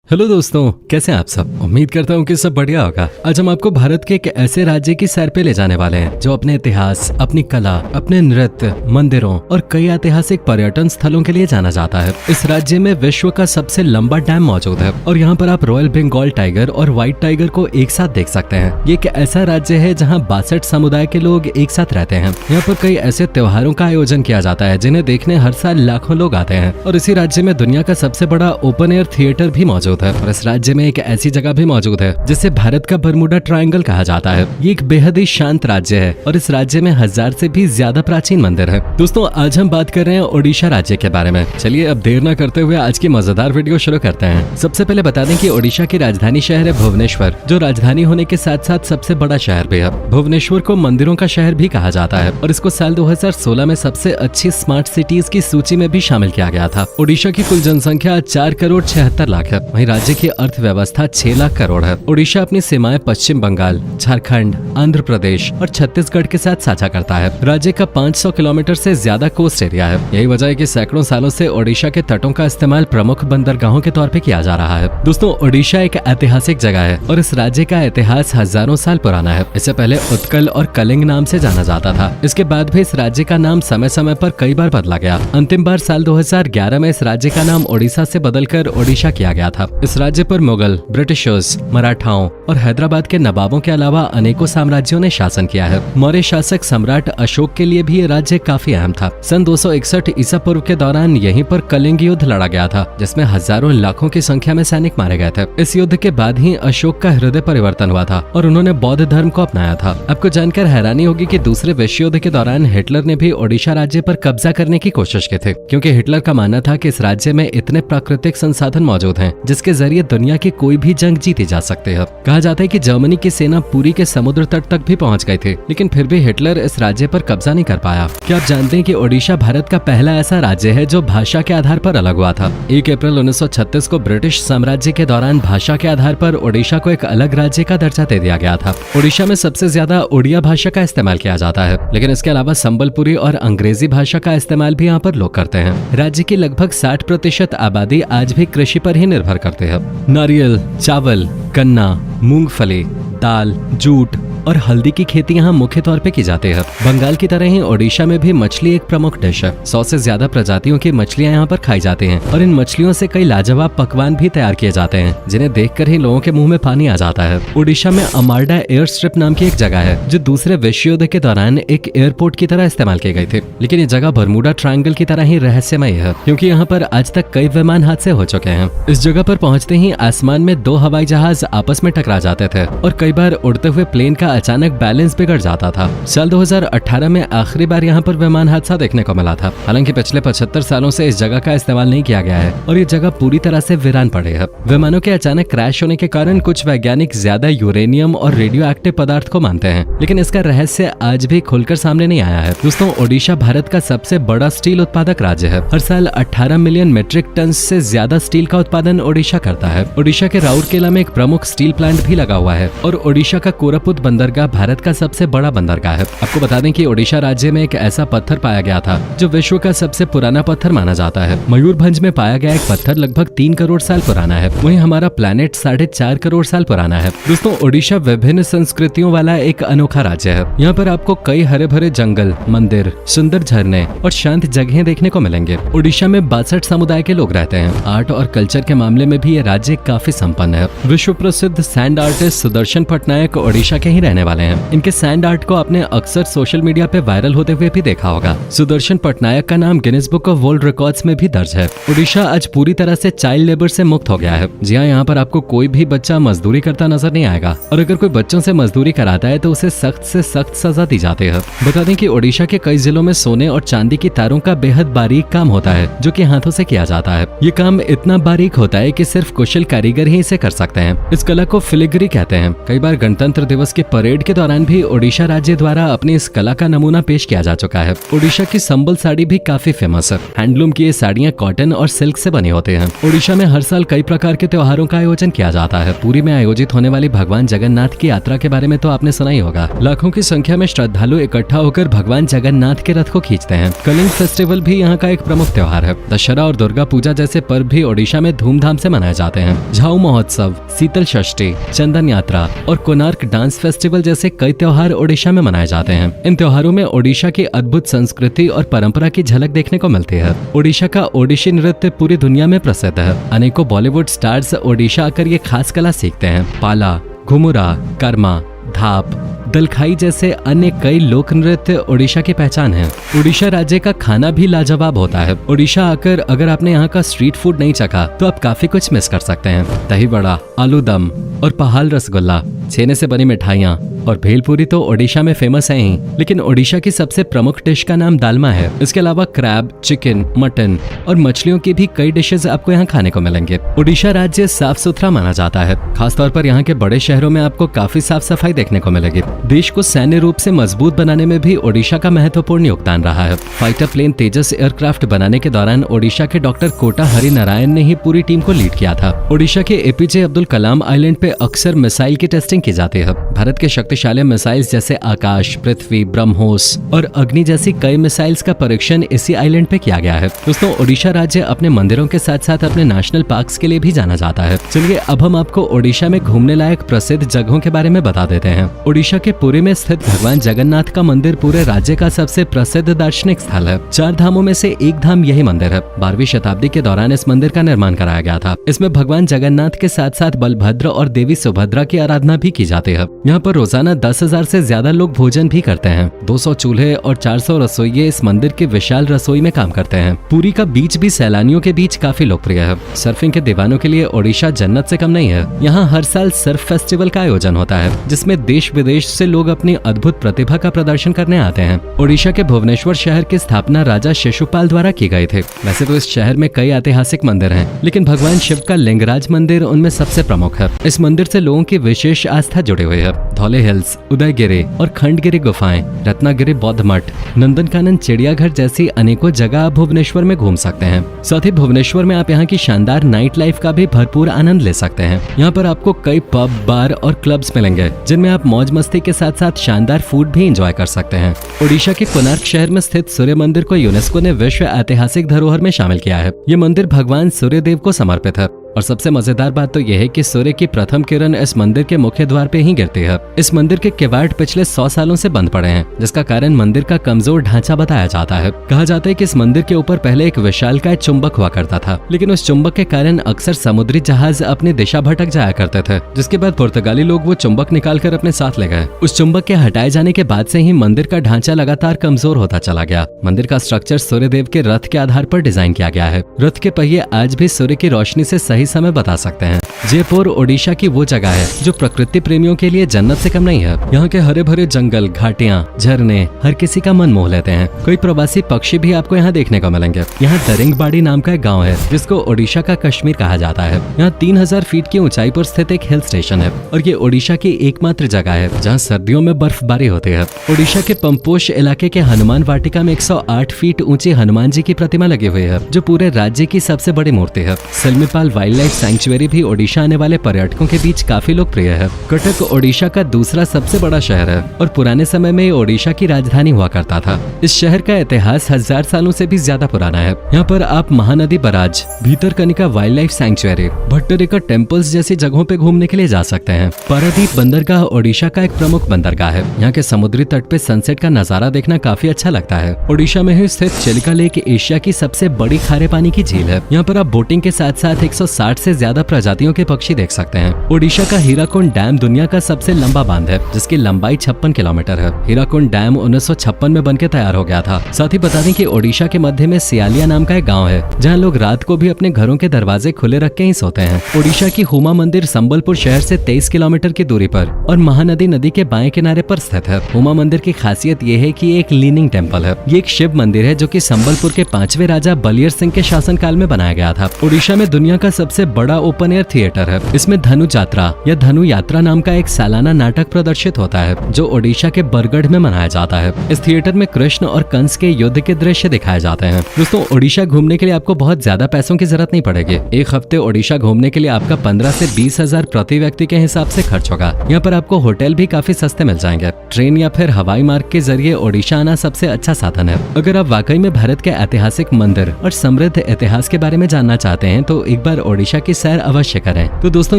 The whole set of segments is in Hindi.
हेलो दोस्तों, कैसे हैं आप सब। उम्मीद करता हूँ कि सब बढ़िया होगा। आज हम आपको भारत के एक ऐसे राज्य की सैर पे ले जाने वाले हैं जो अपने इतिहास, अपनी कला, अपने नृत्य, मंदिरों और कई ऐतिहासिक पर्यटन स्थलों के लिए जाना जाता है। इस राज्य में विश्व का सबसे लंबा डैम मौजूद है और यहाँ पर आप रॉयल बंगाल टाइगर और व्हाइट टाइगर को एक साथ देख सकते हैं। ये एक ऐसा राज्य है जहाँ 62 समुदाय के लोग एक साथ रहते हैं। यहाँ पर कई ऐसे त्योहारों का आयोजन किया जाता है जिन्हें देखने हर साल लाखों लोग आते हैं। और इसी राज्य में दुनिया का सबसे बड़ा ओपन एयर थिएटर भी मौजूद है। और इस राज्य में एक ऐसी जगह भी मौजूद है जिसे भारत का बरमूडा ट्रायंगल कहा जाता है। ये एक बेहद ही शांत राज्य है और इस राज्य में 1000 से भी ज्यादा प्राचीन मंदिर है। दोस्तों, आज हम बात कर रहे हैं ओडिशा राज्य के बारे में। चलिए अब देर न करते हुए आज की मजेदार वीडियो शुरू करते हैं। सबसे पहले बता दें कि ओडिशा की राजधानी शहर है भुवनेश्वर, जो राजधानी होने के साथ साथ सबसे बड़ा शहर भी है। भुवनेश्वर को मंदिरों का शहर भी कहा जाता है और इसको साल 2016 में सबसे अच्छी स्मार्ट सिटीज की सूची में भी शामिल किया गया था। ओडिशा की कुल जनसंख्या 4 करोड़ 76 लाख है। वहीं राज्य की अर्थव्यवस्था 6 लाख करोड़ है। ओडिशा अपनी सीमाएं पश्चिम बंगाल, झारखंड, आंध्र प्रदेश और छत्तीसगढ़ के साथ साझा करता है। राज्य का 500 किलोमीटर से ज्यादा कोस्ट एरिया है। यही वजह है कि सैकड़ों सालों से ओडिशा के तटों का इस्तेमाल प्रमुख बंदरगाहों के तौर पे किया जा रहा है। दोस्तों, ओडिशा एक ऐतिहासिक जगह है और इस राज्य का इतिहास हजारों साल पुराना है। इससे पहले उत्कल और कलिंग नाम से जाना जाता था। इसके बाद भी इस राज्य का नाम समय समय पर कई बार बदला गया। अंतिम बार साल 2011 में इस राज्य का नाम ओडिशा से बदलकर ओडिशा किया गया था। इस राज्य पर मुगल, ब्रिटिशर्स, मराठाओं और हैदराबाद के नवाबों के अलावा अनेकों साम्राज्यों ने शासन किया है। मौर्य शासक सम्राट अशोक के लिए भी ये राज्य काफी अहम था। सन 261 ईसा पूर्व के दौरान यहीं पर कलिंग युद्ध लड़ा गया था, जिसमें हजारों लाखों की संख्या में सैनिक मारे गए थे। इस युद्ध के बाद ही अशोक का हृदय परिवर्तन हुआ था और उन्होंने बौद्ध धर्म को अपनाया था। आपको जानकर हैरानी होगी कि दूसरे विश्व युद्ध के दौरान हिटलर ने भी ओडिशा राज्य पर कब्जा करने की कोशिश की थी, क्योंकि हिटलर का मानना था कि इस राज्य में इतने प्राकृतिक संसाधन मौजूद हैं जिसके जरिए दुनिया की कोई भी जंग जीती जा सकती है। कहा जाता है कि जर्मनी की सेना पूरी के समुद्र तट तक भी पहुंच गई थी, लेकिन फिर भी हिटलर इस राज्य पर कब्जा नहीं कर पाया। क्या आप जानते हैं कि ओडिशा भारत का पहला ऐसा राज्य है जो भाषा के आधार पर अलग हुआ था। 1 अप्रैल 1936 को ब्रिटिश साम्राज्य के दौरान भाषा के आधार पर ओडिशा को एक अलग राज्य का दर्जा दे दिया गया था। ओडिशा में सबसे ज्यादा ओडिया भाषा का इस्तेमाल किया जाता है, लेकिन इसके अलावा संबलपुरी और अंग्रेजी भाषा का इस्तेमाल भी यहाँ पर लोग करते हैं। राज्य की लगभग 60% आबादी आज भी कृषि पर ही निर्भर करते हैं। नारियल, चावल, गन्ना, मूंगफली, दाल, जूट और हल्दी की खेती यहाँ मुख्य तौर पे की जाती है। बंगाल की तरह ही ओडिशा में भी मछली एक प्रमुख डिश है। 100 से ज्यादा प्रजातियों की मछलियाँ यहाँ पर खाई जाती हैं और इन मछलियों से कई लाजवाब पकवान भी तैयार किए जाते हैं, जिन्हें देखकर ही लोगों के मुंह में पानी आ जाता है। ओडिशा में अमारडा एयर स्ट्रिप नाम की एक जगह है जो दूसरे विश्व युद्ध के दौरान एक एयरपोर्ट की तरह इस्तेमाल की गई थी, लेकिन ये जगह बरमूडा ट्रायंगल की तरह ही रहस्यमय है, क्योंकि यहाँ पर आज तक कई विमान हादसे हो चुके हैं। इस जगह पर पहुँचते ही आसमान में 2 हवाई जहाज आपस में टकरा जाते थे और कई बार उड़ते हुए प्लेन का अचानक बैलेंस बिगड़ जाता था। साल 2018 में आखिरी बार यहाँ पर विमान हादसा देखने को मिला था। हालांकि पिछले 75 सालों से इस जगह का इस्तेमाल नहीं किया गया है और ये जगह पूरी तरह से वीरान पड़ी है। विमानों के अचानक क्रैश होने के कारण कुछ वैज्ञानिक ज्यादा यूरेनियम और रेडियो एक्टिव पदार्थ को मानते हैं, लेकिन इसका रहस्य आज भी खुलकर सामने नहीं आया है। दोस्तों, ओडिशा भारत का सबसे बड़ा स्टील उत्पादक राज्य है। हर साल 18 मिलियन मीट्रिक टन से ज्यादा स्टील का उत्पादन ओडिशा करता है। ओडिशा के राउरकेला में एक प्रमुख स्टील प्लांट भी लगा हुआ है और ओडिशा का कोरापुट बंदरगाह भारत का सबसे बड़ा बंदरगाह है। आपको बता दें कि ओडिशा राज्य में एक ऐसा पत्थर पाया गया था जो विश्व का सबसे पुराना पत्थर माना जाता है। मयूरभंज में पाया गया एक पत्थर लगभग 3 करोड़ साल पुराना है। वहीं हमारा प्लैनेट 4.5 करोड़ साल पुराना है। दोस्तों, ओडिशा विभिन्न संस्कृतियों वाला एक अनोखा राज्य है। यहाँ पर आपको कई हरे भरे जंगल, मंदिर, सुंदर झरने और शांत जगहें देखने को मिलेंगे। ओडिशा में 62 समुदाय के लोग रहते हैं। आर्ट और कल्चर के मामले में भी ये राज्य काफी संपन्न है। विश्व प्रसिद्ध सैंड आर्टिस्ट सुदर्शन पटनायक ओडिशा के ही रहने वाले हैं। इनके सैंड आर्ट को आपने अक्सर सोशल मीडिया पे वायरल होते हुए भी देखा होगा। सुदर्शन पटनायक का नाम Guinness book of world records में भी दर्ज है। ओडिशा आज पूरी तरह से चाइल्ड लेबर से मुक्त हो गया है। जी हाँ, यहाँ पर आपको कोई भी बच्चा मजदूरी करता नजर नहीं आएगा और अगर कोई बच्चों से मजदूरी कराता है तो उसे सख्त से सख्त सजा दी जाती है। बता दें कि ओडिशा के कई जिलों में सोने और चांदी की तारों का बेहद बारीक काम होता है, जो कि हाथों से किया जाता है। ये काम इतना बारीक होता है कि सिर्फ कुशल कारीगर ही इसे कर सकते हैं। इस कला को फिलिग्री कहते हैं। कई बार गणतंत्र दिवस के परेड के दौरान भी ओडिशा राज्य द्वारा अपनी इस कला का नमूना पेश किया जा चुका है। ओडिशा की संबल साड़ी भी काफी फेमस है। हैंडलूम की ये साड़ियाँ कॉटन और सिल्क से बने होते हैं। ओडिशा में हर साल कई प्रकार के त्योहारों का आयोजन किया जाता है। पुरी में आयोजित होने वाली भगवान जगन्नाथ की यात्रा के बारे में तो आपने सुना ही होगा। लाखों की संख्या में श्रद्धालु इकट्ठा होकर भगवान जगन्नाथ के रथ को खींचते हैं। कलिंग फेस्टिवल भी यहाँ का एक प्रमुख त्योहार है। दशहरा और दुर्गा पूजा जैसे पर्व भी ओडिशा में धूमधाम से मनाए जाते हैं। झाऊ महोत्सव, शीतल षष्ठी, चंदन यात्रा और कोणार्क डांस फेस्टिवल जैसे कई त्योहार ओडिशा में मनाए जाते हैं। इन त्योहारों में ओडिशा की अद्भुत संस्कृति और परंपरा की झलक देखने को मिलती है। ओडिशा का ओडिशी नृत्य पूरी दुनिया में प्रसिद्ध है। अनेकों बॉलीवुड स्टार्स ओडिशा आकर ये खास कला सीखते हैं। पाला, घुमुरा, कर्मा, धाप, दलखाई जैसे अन्य कई लोक नृत्य ओडिशा की पहचान है। ओडिशा राज्य का खाना भी लाजवाब होता है। ओडिशा आकर अगर आपने यहाँ का स्ट्रीट फूड नहीं चखा तो आप काफी कुछ मिस कर सकते हैं। दही बड़ा, आलू दम और पहाल रसगुल्ला, छेने से बनी मिठाइयाँ और भेलपुरी तो ओडिशा में फेमस है ही, लेकिन ओडिशा की सबसे प्रमुख डिश का नाम दालमा है। इसके अलावा क्रैब, चिकन, मटन और मछलियों की भी कई डिशेज आपको यहाँ खाने को मिलेंगे। ओडिशा राज्य साफ सुथरा माना जाता है। खासतौर पर यहाँ के बड़े शहरों में आपको काफी साफ सफाई देखने को मिलेगी। देश को सैन्य रूप से मजबूत बनाने में भी ओडिशा का महत्वपूर्ण योगदान रहा है। फाइटर प्लेन तेजस एयरक्राफ्ट बनाने के दौरान ओडिशा के डॉक्टर कोटा हरि नारायण ने ही पूरी टीम को लीड किया था। ओडिशा के एपीजे अब्दुल कलाम आइलैंड पे अक्सर मिसाइल की टेस्टिंग की जाती है। भारत के शक्तिशाली मिसाइल्स जैसे आकाश, पृथ्वी, ब्रह्मोस और अग्नि जैसी कई मिसाइल्स का परीक्षण इसी आइलैंड पे किया गया है। दोस्तों, ओडिशा राज्य अपने मंदिरों के साथ साथ अपने नेशनल पार्क्स के लिए भी जाना जाता है। चलिए अब हम आपको ओडिशा में घूमने लायक प्रसिद्ध जगहों के बारे में बता देते हैं। ओडिशा के पुरी में स्थित भगवान जगन्नाथ का मंदिर पूरे राज्य का सबसे प्रसिद्ध दार्शनिक स्थल है। 4 धामों में से एक धाम यही मंदिर है। 12वीं शताब्दी के दौरान इस मंदिर का निर्माण कराया गया था। इसमें भगवान जगन्नाथ के साथ साथ बलभद्र और देवी सुभद्रा की आराधना भी की जाती है। यहाँ पर रोजाना 10,000 से ज्यादा लोग भोजन भी करते हैं। 200 चूल्हे और 400 रसोइये इस मंदिर के विशाल रसोई में काम करते हैं। पुरी का बीच भी सैलानियों के बीच काफी लोकप्रिय है। सर्फिंग के दीवानों के लिए ओडिशा जन्नत से कम नहीं है। यहाँ हर साल सर्फ फेस्टिवल का आयोजन होता है, जिसमें देश विदेश से लोग अपनी अद्भुत प्रतिभा का प्रदर्शन करने आते हैं। ओडिशा के भुवनेश्वर शहर की स्थापना राजा शिशुपाल द्वारा की गई थी। वैसे तो इस शहर में कई ऐतिहासिक मंदिर हैं, लेकिन भगवान शिव का लिंगराज मंदिर उनमें सबसे प्रमुख है। इस मंदिर से लोगों की विशेष आस्था जुड़ी हुई है। धौले हिल्स, उदयगिरी और खंडगिरी गुफाएं, रत्नागिरी बौद्ध मठ, नंदनकानन चिड़ियाघर जैसी अनेकों जगह आप भुवनेश्वर में घूम सकते हैं। साथ ही भुवनेश्वर में आप यहाँ की शानदार नाइट लाइफ का भी भरपूर आनंद ले सकते हैं। यहाँ पर आपको कई पब, बार और क्लब्स मिलेंगे, जिनमें आप मौज मस्ती के साथ साथ शानदार फूड भी एंजॉय कर सकते हैं। ओडिशा के कोणार्क शहर में स्थित सूर्य मंदिर को यूनेस्को ने विश्व ऐतिहासिक धरोहर में शामिल किया है। ये मंदिर भगवान सूर्य देव को समर्पित है। और सबसे मजेदार बात तो यह है कि सूर्य की प्रथम किरण इस मंदिर के मुख्य द्वार पे ही गिरती है। इस मंदिर के किवाड़ पिछले 100 सालों से बंद पड़े हैं, जिसका कारण मंदिर का कमजोर ढांचा बताया जाता है। कहा जाता है कि इस मंदिर के ऊपर पहले एक विशालकाय चुंबक हुआ करता था, लेकिन उस चुंबक के कारण अक्सर समुद्री जहाज अपनी दिशा भटक जाया करते थे, जिसके बाद पुर्तगाली लोग वो चुंबक निकालकर अपने साथ ले गए। उस चुंबक के हटाए जाने के बाद से ही मंदिर का ढांचा लगातार कमजोर होता चला गया। मंदिर का स्ट्रक्चर सूर्यदेव के रथ के आधार पर डिजाइन किया गया है। रथ के पहिए आज भी सूर्य की रोशनी से सही समय बता सकते हैं। जयपुर ओडिशा की वो जगह है जो प्रकृति प्रेमियों के लिए जन्नत से कम नहीं है। यहाँ के हरे भरे जंगल, घाटियाँ, झरने हर किसी का मन मोह लेते हैं। कई प्रवासी पक्षी भी आपको यहाँ देखने को मिलेंगे। यहाँ दरिंगबाड़ी नाम का एक गाँव है, जिसको ओडिशा का कश्मीर कहा जाता है। यहाँ 3000 फीट की ऊंचाई पर स्थित एक हिल स्टेशन है और ये ओडिशा की एकमात्र जगह है जहाँ सर्दियों में बर्फबारी होती है। ओडिशा के पंपोश इलाके के हनुमान वाटिका में 108 फीट ऊंची हनुमान जी की प्रतिमा लगी हुई है, जो पूरे राज्य की सबसे बड़ी मूर्ति है। सिलमीपाल वाइल्ड लाइफ सैंक्चुअरी भी ओडिशा आने वाले पर्यटकों के बीच काफी लोकप्रिय है। कटक ओडिशा का दूसरा सबसे बड़ा शहर है और पुराने समय में ओडिशा की राजधानी हुआ करता था। इस शहर का इतिहास 1000 सालों से भी ज्यादा पुराना है। यहाँ पर आप Mahanadi barrage, Bhitarkanika wildlife sanctuary, Bhattarika temples जैसी जगहों पे घूमने के लिए जा सकते हैं। पारादीप बंदरगाह ओडिशा का एक प्रमुख बंदरगाह है। यहाँ के समुद्री तट पे सनसेट का नजारा देखना काफी अच्छा लगता है। ओडिशा में ही स्थित चिलिका लेक एशिया की सबसे बड़ी खारे पानी की झील है। यहाँ पर आप बोटिंग के साथ साथ 160 से ज्यादा प्रजातियों के पक्षी देख सकते हैं। ओडिशा का हीराकुंड डैम दुनिया का सबसे लंबा बांध है, जिसकी लंबाई 56 किलोमीटर है। हीराकुंड डैम 1956 में बनकर तैयार हो गया था। साथ ही बता दें कि ओडिशा के मध्य में सियालिया नाम का एक गाँव है, जहाँ लोग रात को भी अपने घरों के दरवाजे खुले रख के ही सोते हैं। ओडिशा की हुमा मंदिर संबलपुर शहर से 23 किलोमीटर की दूरी पर और महानदी नदी के बाएं किनारे पर स्थित है। हुमा मंदिर की खासियत ये है कि ये एक लीनिंग टेम्पल है। ये एक शिव मंदिर है जो कि संबलपुर के 5वें राजा बलियर सिंह के शासनकाल में बनाया गया था। ओडिशा में दुनिया का सबसे बड़ा ओपन एयर थिएटर है। इसमें धनु जात्रा या धनु यात्रा नाम का एक सालाना नाटक प्रदर्शित होता है जो ओडिशा के बरगढ़ में मनाया जाता है। इस थिएटर में कृष्ण और कंस के युद्ध के दृश्य दिखाए जाते हैं। दोस्तों, ओडिशा घूमने के लिए आपको बहुत ज्यादा पैसों की जरूरत नहीं पड़ेगी। एक हफ्ते ओडिशा घूमने के लिए आपका 15 से 20 हजार प्रति व्यक्ति के हिसाब से खर्च होगा। यहाँ पर आपको होटल भी काफी सस्ते मिल जाएंगे। ट्रेन या फिर हवाई मार्ग के जरिए ओडिशा आना सबसे अच्छा साधन है। अगर आप वाकई में भारत के ऐतिहासिक मंदिर और समृद्ध इतिहास के बारे में जानना चाहते हैं तो एक बार ओडिशा की सैर अवश्य करें। तो दोस्तों,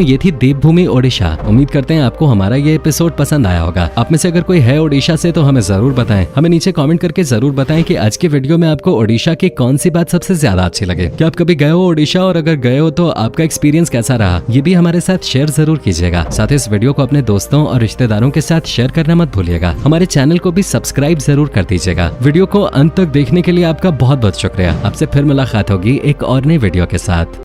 ये थी देवभूमि ओडिशा। उम्मीद करते हैं आपको हमारा ये एपिसोड पसंद आया होगा। आप में से अगर कोई है ओडिशा से तो हमें जरूर बताएं। हमें नीचे कमेंट करके जरूर बताएं कि आज की वीडियो में आपको ओडिशा की कौन सी बात सबसे ज्यादा अच्छी लगे। क्या आप कभी गए हो ओडिशा, और अगर गए हो तो आपका एक्सपीरियंस कैसा रहा, ये भी हमारे साथ शेयर जरूर कीजिएगा। साथ ही इस वीडियो को अपने दोस्तों और रिश्तेदारों के साथ शेयर करना मत भूलिएगा। हमारे चैनल को भी सब्सक्राइब जरूर कर दीजिएगा। वीडियो को अंत तक देखने के लिए आपका बहुत बहुत शुक्रिया। आपसे फिर मुलाकात होगी एक और नई वीडियो के साथ।